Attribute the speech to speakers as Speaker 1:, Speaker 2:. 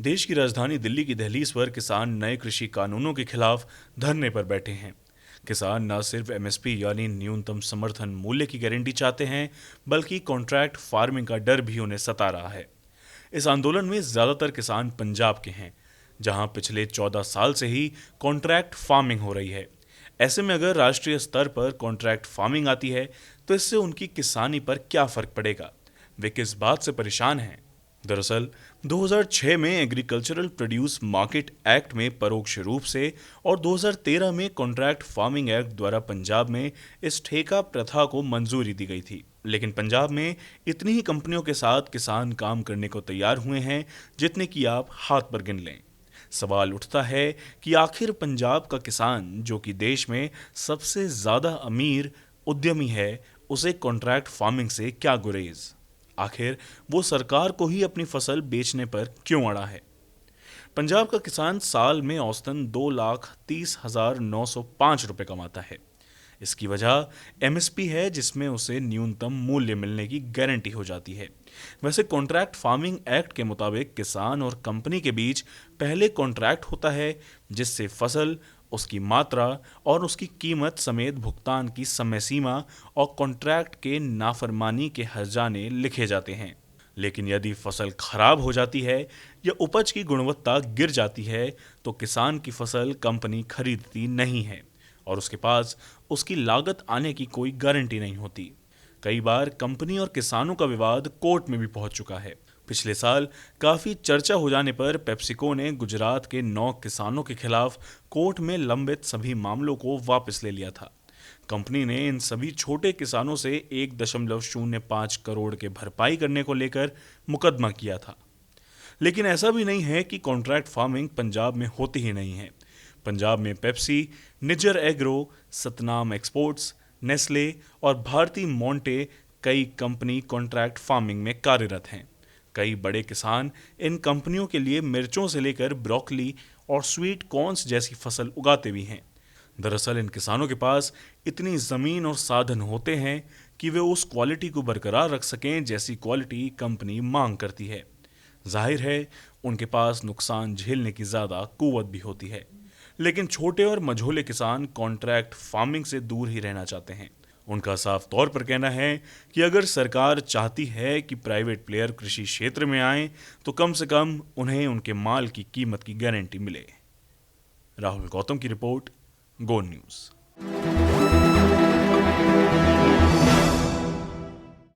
Speaker 1: देश की राजधानी दिल्ली की दहलीज पर किसान नए कृषि कानूनों के खिलाफ धरने पर बैठे हैं। किसान न सिर्फ एमएसपी यानी न्यूनतम समर्थन मूल्य की गारंटी चाहते हैं, बल्कि कॉन्ट्रैक्ट फार्मिंग का डर भी उन्हें सता रहा है। इस आंदोलन में ज्यादातर किसान पंजाब के हैं, जहां पिछले 14 साल से ही कॉन्ट्रैक्ट फार्मिंग हो रही है। ऐसे में अगर राष्ट्रीय स्तर पर कॉन्ट्रैक्ट फार्मिंग आती है, तो इससे उनकी किसानी पर क्या फर्क पड़ेगा? वे किस बात से परेशान हैं? दरअसल 2006 में एग्रीकल्चरल प्रोड्यूस मार्केट एक्ट में परोक्ष रूप से और 2013 में कॉन्ट्रैक्ट फार्मिंग एक्ट द्वारा पंजाब में इस ठेका प्रथा को मंजूरी दी गई थी। लेकिन पंजाब में इतनी ही कंपनियों के साथ किसान काम करने को तैयार हुए हैं जितने कि आप हाथ पर गिन लें। सवाल उठता है कि आखिर पंजाब का किसान, जो कि देश में सबसे ज्यादा अमीर उद्यमी है, उसे कॉन्ट्रैक्ट फार्मिंग से क्या गुरेज? आखिर वो सरकार को ही अपनी फसल बेचने पर क्यों अड़ा है? पंजाब का किसान साल में औसतन 2,30,905 रुपए कमाता है। इसकी वजह एमएसपी है, जिसमें उसे न्यूनतम मूल्य मिलने की गारंटी हो जाती है। वैसे कॉन्ट्रैक्ट फार्मिंग एक्ट के मुताबिक किसान और कंपनी के बीच पहले कॉन्ट्रैक्ट होता है, जिससे फसल, उसकी मात्रा और उसकी कीमत समेत भुगतान की समय सीमा और कॉन्ट्रैक्ट के नाफरमानी के हर्जाने लिखे जाते हैं। लेकिन यदि फसल खराब हो जाती है या उपज की गुणवत्ता गिर जाती है, तो किसान की फसल कंपनी खरीदती नहीं है और उसके पास उसकी लागत आने की कोई गारंटी नहीं होती। कई बार कंपनी और किसानों का विवाद कोर्ट में भी पहुंच चुका है। पिछले साल काफी चर्चा हो जाने पर पेप्सिको ने गुजरात के 9 किसानों के खिलाफ कोर्ट में लंबित सभी मामलों को वापस ले लिया था। कंपनी ने इन सभी छोटे किसानों से 1.05 करोड़ के भरपाई करने को लेकर मुकदमा किया था। लेकिन ऐसा भी नहीं है कि कॉन्ट्रैक्ट फार्मिंग पंजाब में होती ही नहीं है। पंजाब में Pepsi, Nijjar agro, Satnam exports, Nestle और भारती मोंटे कई कंपनी कॉन्ट्रैक्ट फार्मिंग में कार्यरत हैं। कई बड़े किसान इन कंपनियों के लिए मिर्चों से लेकर ब्रोकली और स्वीट कॉर्न्स जैसी फसल उगाते भी हैं। दरअसल इन किसानों के पास इतनी जमीन और साधन होते हैं कि वे उस क्वालिटी को बरकरार रख सकें जैसी क्वालिटी कंपनी मांग करती है। जाहिर है, उनके पास नुकसान झेलने की ज्यादा कुव्वत भी होती है। लेकिन छोटे और मझोले किसान कॉन्ट्रैक्ट फार्मिंग से दूर ही रहना चाहते हैं। उनका साफ तौर पर कहना है कि अगर सरकार चाहती है कि प्राइवेट प्लेयर कृषि क्षेत्र में आए, तो कम से कम उन्हें उनके माल की कीमत की गारंटी मिले। राहुल गौतम की रिपोर्ट, गो न्यूज।